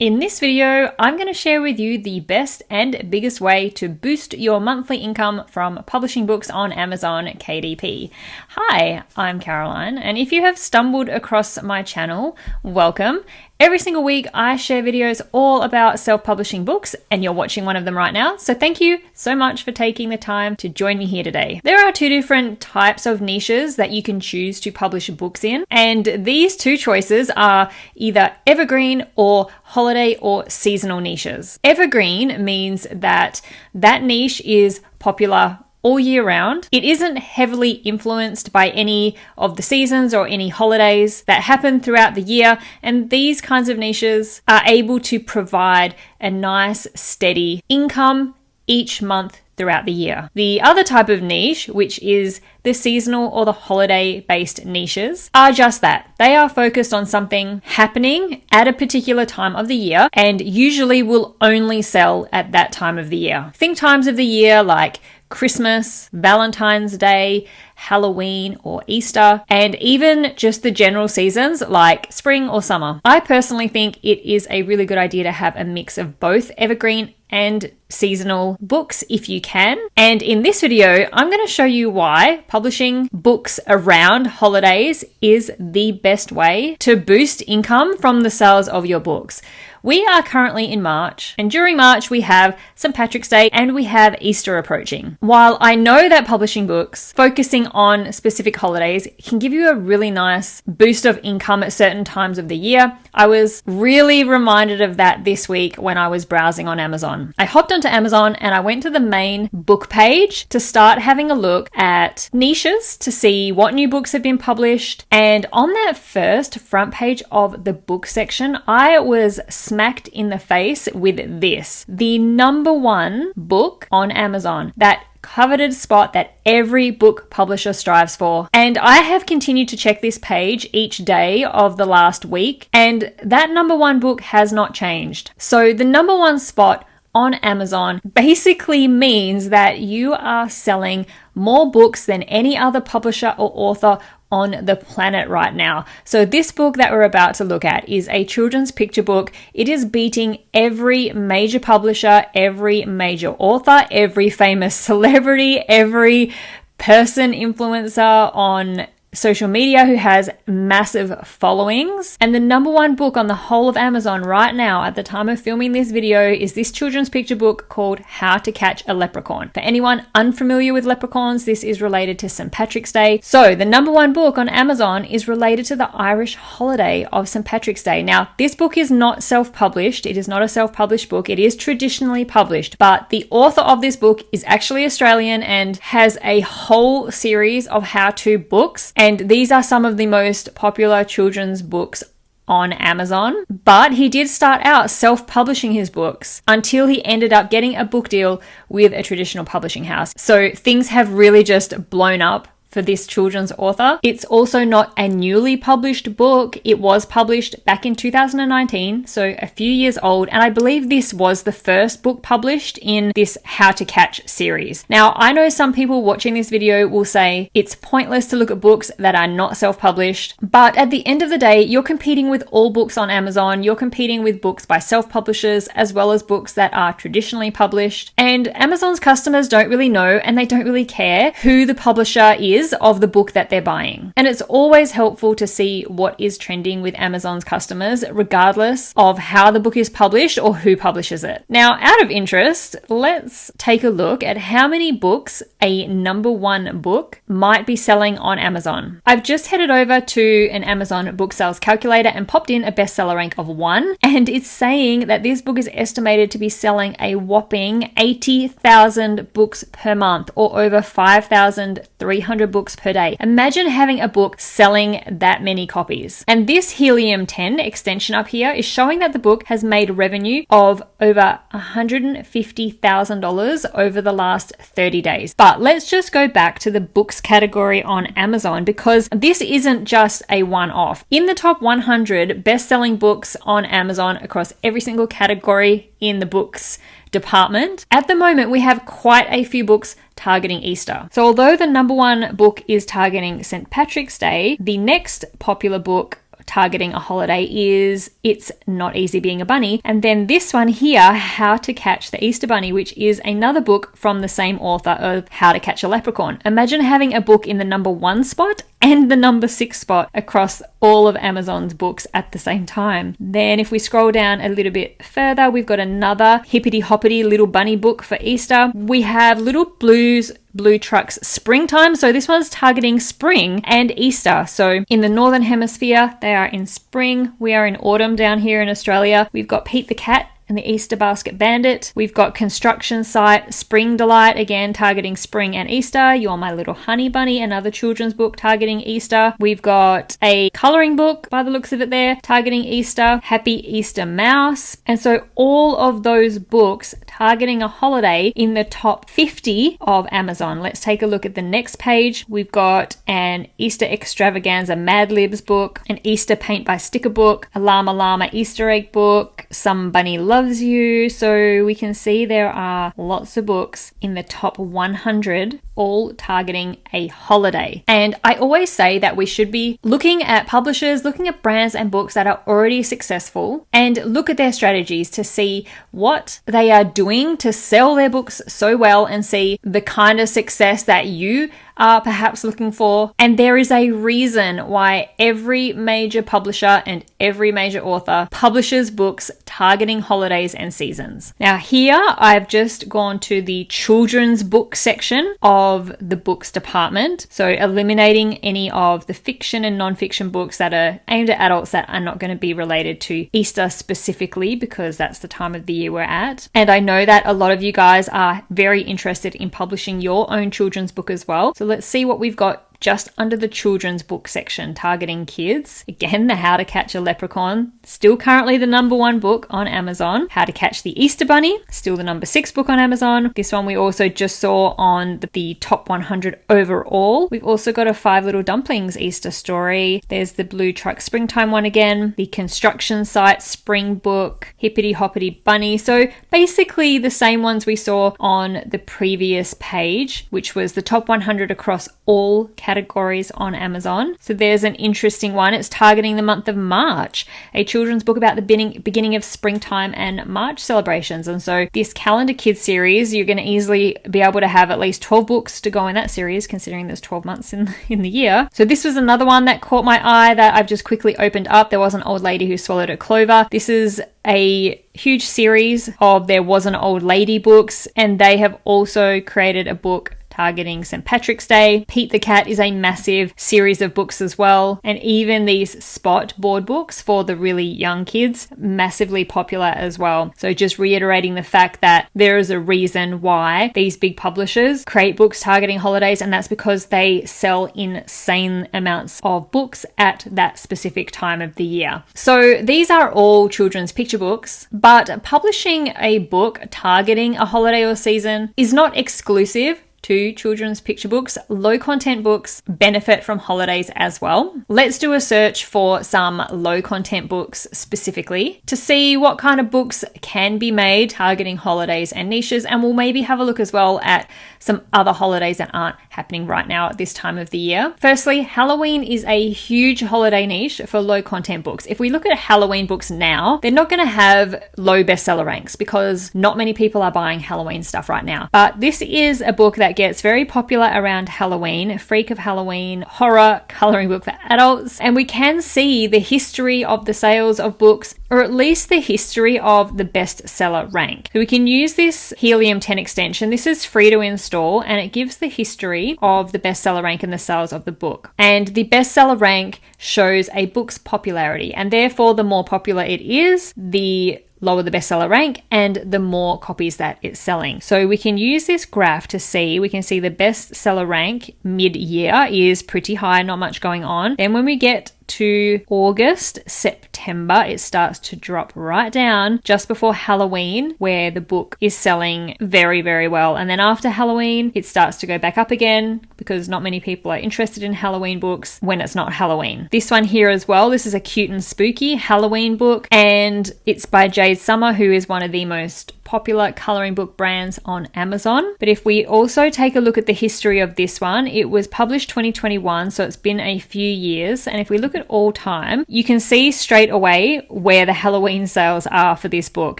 In this video, I'm going to share with you the best and biggest way to boost your monthly income from publishing books on Amazon KDP. Hi, I'm Caroline, and if you have stumbled across my channel, welcome. Every single week, I share videos all about self-publishing books, and you're watching one of them right now. So thank you so much for taking the time to join me here today. There are two different types of niches that you can choose to publish books in, and these two choices are either evergreen or holiday or seasonal niches. Evergreen means that niche is popular all year round. It isn't heavily influenced by any of the seasons or any holidays that happen throughout the year, and these kinds of niches are able to provide a nice steady income each month throughout the year. The other type of niche, which is the seasonal or the holiday-based niches, are just that. They are focused on something happening at a particular time of the year and usually will only sell at that time of the year. Think times of the year like Christmas, Valentine's Day, Halloween or Easter, and even just the general seasons like spring or summer. I personally think it is a really good idea to have a mix of both evergreen and seasonal books if you can. And in this video, I'm going to show you why publishing books around holidays is the best way to boost income from the sales of your books. We are currently in March, and during March we have St. Patrick's Day and we have Easter approaching. While I know that publishing books focusing on specific holidays can give you a really nice boost of income at certain times of the year, I was really reminded of that this week when I was browsing on Amazon. I hopped onto Amazon and I went to the main book page to start having a look at niches to see what new books have been published. And on that first front page of the book section, I was smacked in the face with this: the number one book on Amazon, that coveted spot that every book publisher strives for. And I have continued to check this page each day of the last week, and that number one book has not changed. So the number one spot on Amazon basically means that you are selling more books than any other publisher or author on the planet right now. So this book that we're about to look at is a children's picture book. It is beating every major publisher, every major author, every famous celebrity, every person influencer on social media who has massive followings. And the number one book on the whole of Amazon right now at the time of filming this video is this children's picture book called How to Catch a Leprechaun. For anyone unfamiliar with leprechauns, this is related to St. Patrick's Day. So the number one book on Amazon is related to the Irish holiday of St. Patrick's Day. Now, this book is not self-published. It is not a self-published book. It is traditionally published, but the author of this book is actually Australian and has a whole series of how-to books. And these are some of the most popular children's books on Amazon. But he did start out self-publishing his books until he ended up getting a book deal with a traditional publishing house. So things have really just blown up for this children's author. It's also not a newly published book. It was published back in 2019, so a few years old, and I believe this was the first book published in this How to Catch series. Now, I know some people watching this video will say it's pointless to look at books that are not self-published, but at the end of the day, you're competing with all books on Amazon. You're competing with books by self-publishers as well as books that are traditionally published, and Amazon's customers don't really know and they don't really care who the publisher is of the book that they're buying. And it's always helpful to see what is trending with Amazon's customers, regardless of how the book is published or who publishes it. Now, out of interest, let's take a look at how many books a number one book might be selling on Amazon. I've just headed over to an Amazon book sales calculator and popped in a bestseller rank of 1, and it's saying that this book is estimated to be selling a whopping 80,000 books per month, or over 5,300 books per day. Imagine having a book selling that many copies. And this Helium-10 extension up here is showing that the book has made revenue of over $150,000 over the last 30 days. But let's just go back to the books category on Amazon, because this isn't just a one-off. In the top 100 best-selling books on Amazon across every single category in the books department, at the moment we have quite a few books targeting Easter. So although the number one book is targeting St. Patrick's Day, the next popular book targeting a holiday is It's Not Easy Being a Bunny. And then this one here, How to Catch the Easter Bunny, which is another book from the same author of How to Catch a Leprechaun. Imagine having a book in the number 1 spot and the number 6 spot across all of Amazon's books at the same time. Then if we scroll down a little bit further, we've got another hippity hoppity little bunny book for Easter. We have Little Blue Truck's Springtime. So this one's targeting spring and Easter. So in the Northern Hemisphere, they are in spring. We are in autumn down here in Australia. We've got Pete the Cat and the Easter Basket Bandit. We've got Construction Site, Spring Delight, again targeting spring and Easter. You're My Little Honey Bunny, another children's book targeting Easter. We've got a colouring book by the looks of it there, targeting Easter, Happy Easter Mouse. And so all of those books targeting a holiday in the top 50 of Amazon. Let's take a look at the next page. We've got an Easter Extravaganza Mad Libs book, an Easter Paint by Sticker book, a Llama Llama Easter egg book, Some Bunny Loves You. So we can see there are lots of books in the top 100 all targeting a holiday. And I always say that we should be looking at publishers, looking at brands and books that are already successful and look at their strategies to see what they are doing to sell their books so well and see the kind of success that you are perhaps looking for. And there is a reason why every major publisher and every major author publishes books targeting holidays and seasons. Now here I've just gone to the children's book section of the books department. So eliminating any of the fiction and non-fiction books that are aimed at adults that are not going to be related to Easter specifically, because that's the time of the year we're at. And I know that a lot of you guys are very interested in publishing your own children's book as well. So let's see what we've got just under the children's book section targeting kids. Again, the How to Catch a Leprechaun, still currently the number 1 book on Amazon. How to Catch the Easter Bunny, still the number 6 book on Amazon. This one we also just saw on the top 100 overall. We've also got a 5 Little Dumplings Easter story. There's the Blue Truck Springtime one again, the Construction Site Spring book, Hippity Hoppity Bunny. So basically the same ones we saw on the previous page, which was the top 100 across all categories on Amazon. So there's an interesting one. It's targeting the month of March, a children's book about the beginning of springtime and March celebrations. And so this calendar kids series, you're going to easily be able to have at least 12 books to go in that series, considering there's 12 months in the year. So this was another one that caught my eye that I've just quickly opened up. There was an old lady who swallowed a clover. This is a huge series of There Was an Old Lady books, and they have also created a book targeting St. Patrick's Day. Pete the Cat is a massive series of books as well. And even these spot board books for the really young kids, massively popular as well. So just reiterating the fact that there is a reason why these big publishers create books targeting holidays, and that's because they sell insane amounts of books at that specific time of the year. So these are all children's picture books, but publishing a book targeting a holiday or season is not exclusive to children's picture books. Low content books benefit from holidays as well. Let's do a search for some low content books specifically to see what kind of books can be made targeting holidays and niches, and we'll maybe have a look as well at some other holidays that aren't happening right now at this time of the year. Firstly, Halloween is a huge holiday niche for low content books. If we look at Halloween books now, they're not going to have low bestseller ranks because not many people are buying Halloween stuff right now. But this is a book that gets very popular around Halloween, Freak of Halloween, horror coloring book for adults. And we can see the history of the sales of books, or at least the history of the bestseller rank. So we can use this Helium 10 extension. This is free to install, and it gives the history of the bestseller rank and the sales of the book. And the bestseller rank shows a book's popularity, and therefore the more popular it is, the lower the bestseller rank and the more copies that it's selling. So we can use this graph to see, we can see the bestseller rank mid-year is pretty high, not much going on. Then when we get to August, September, it starts to drop right down just before Halloween, where the book is selling very, very well. And then after Halloween, it starts to go back up again because not many people are interested in Halloween books when it's not Halloween. This one here as well, this is a cute and spooky Halloween book, and it's by Jade Summer, who is one of the most popular coloring book brands on Amazon. But if we also take a look at the history of this one, it was published 2021, so it's been a few years. And if we look at all time, you can see straight away where the Halloween sales are for this book.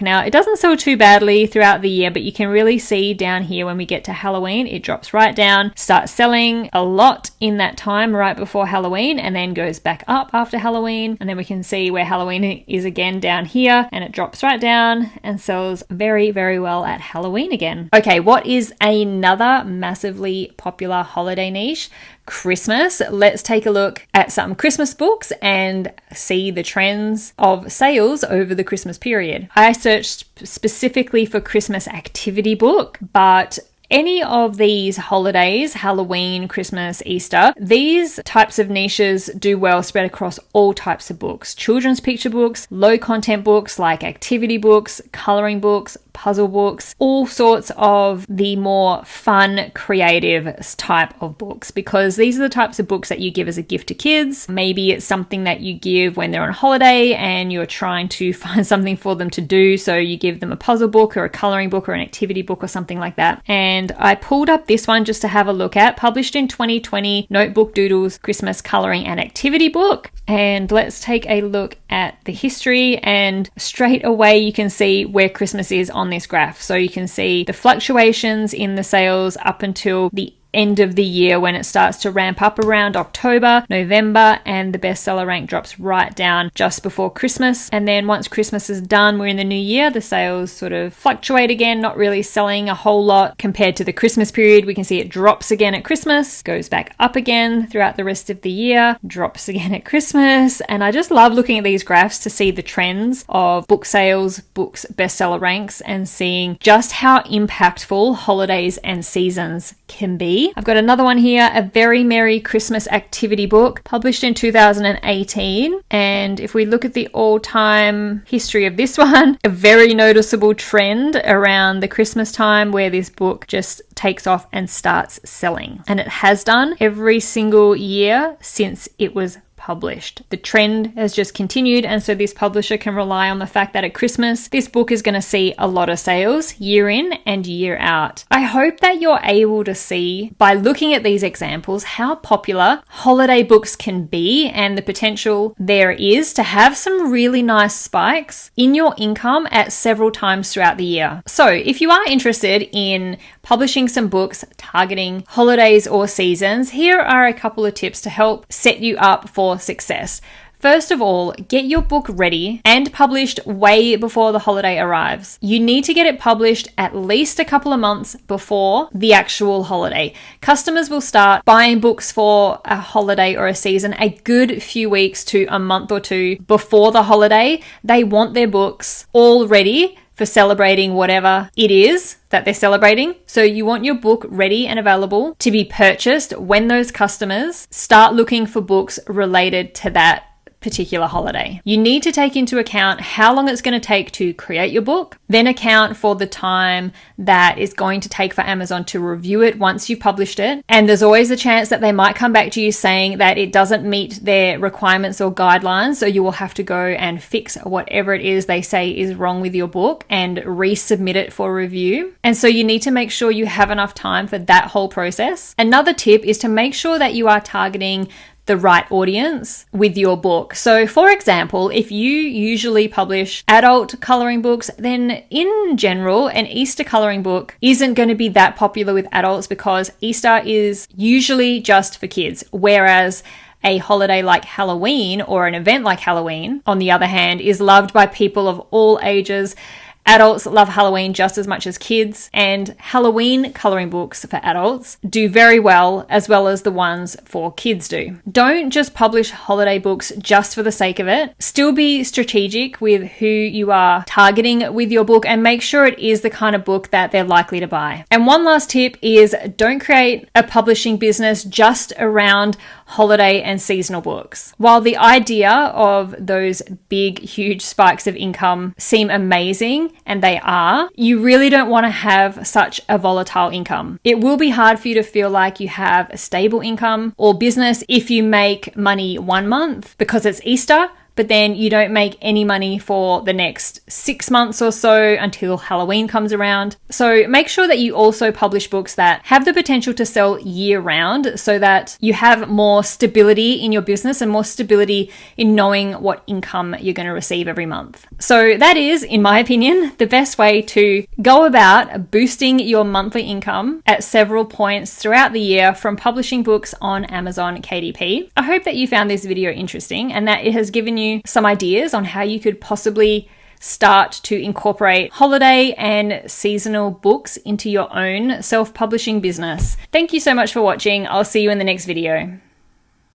Now, it doesn't sell too badly throughout the year, but you can really see down here when we get to Halloween, it drops right down, starts selling a lot in that time right before Halloween, and then goes back up after Halloween. And then we can see where Halloween is again down here, and it drops right down and sells very, very well at Halloween again. Okay, what is another massively popular holiday niche? Christmas. Let's take a look at some Christmas books and see the trends of sales over the Christmas period. I searched specifically for Christmas activity book, but any of these holidays, Halloween, Christmas, Easter, these types of niches do well spread across all types of books. Children's picture books, low content books like activity books, coloring books, puzzle books, all sorts of the more fun, creative type of books, because these are the types of books that you give as a gift to kids. Maybe it's something that you give when they're on holiday and you're trying to find something for them to do, so you give them a puzzle book or a coloring book or an activity book or something like that. And I pulled up this one just to have a look at, published in 2020, Notebook Doodles Christmas Coloring and Activity Book. And let's take a look at the history, and straight away you can see where Christmas is on this graph. So you can see the fluctuations in the sales up until the end of the year when it starts to ramp up around October, November, and the bestseller rank drops right down just before Christmas. And then once Christmas is done, we're in the new year, the sales sort of fluctuate again, not really selling a whole lot compared to the Christmas period. We can see it drops again at Christmas, goes back up again throughout the rest of the year, drops again at Christmas. And I just love looking at these graphs to see the trends of book sales, books, bestseller ranks, and seeing just how impactful holidays and seasons can be. I've got another one here, A Very Merry Christmas Activity Book, published in 2018. And if we look at the all-time history of this one, a very noticeable trend around the Christmas time where this book just takes off and starts selling. And it has done every single year since it was published. The trend has just continued, and so this publisher can rely on the fact that at Christmas, this book is going to see a lot of sales year in and year out. I hope that you're able to see by looking at these examples how popular holiday books can be and the potential there is to have some really nice spikes in your income at several times throughout the year. So if you are interested in publishing some books targeting holidays or seasons, here are a couple of tips to help set you up for success. First of all, get your book ready and published way before the holiday arrives. You need to get it published at least a couple of months before the actual holiday. Customers will start buying books for a holiday or a season a good few weeks to a month or two before the holiday. They want their books all ready for celebrating whatever it is that they're celebrating. So you want your book ready and available to be purchased when those customers start looking for books related to that particular holiday. You need to take into account how long it's going to take to create your book, then account for the time that is going to take for Amazon to review it once you published it. And there's always a chance that they might come back to you saying that it doesn't meet their requirements or guidelines, so you will have to go and fix whatever it is they say is wrong with your book and resubmit it for review. And so you need to make sure you have enough time for that whole process. Another tip is to make sure that you are targeting the right audience with your book. So for example, if you usually publish adult coloring books, then in general, an Easter coloring book isn't going to be that popular with adults because Easter is usually just for kids, whereas a holiday like Halloween or an event like Halloween, on the other hand, is loved by people of all ages. Adults love Halloween just as much as kids, and Halloween coloring books for adults do very well as the ones for kids do. Don't just publish holiday books just for the sake of it. Still be strategic with who you are targeting with your book and make sure it is the kind of book that they're likely to buy. And one last tip is don't create a publishing business just around holiday and seasonal books. While the idea of those big, huge spikes of income seem amazing, and they are, you really don't want to have such a volatile income. It will be hard for you to feel like you have a stable income or business if you make money one month because it's Easter, but then you don't make any money for the next 6 months or so until Halloween comes around. So make sure that you also publish books that have the potential to sell year round so that you have more stability in your business and more stability in knowing what income you're going to receive every month. So that is, in my opinion, the best way to go about boosting your monthly income at several points throughout the year from publishing books on Amazon KDP. I hope that you found this video interesting and that it has given you some ideas on how you could possibly start to incorporate holiday and seasonal books into your own self-publishing business. Thank you so much for watching. I'll see you in the next video.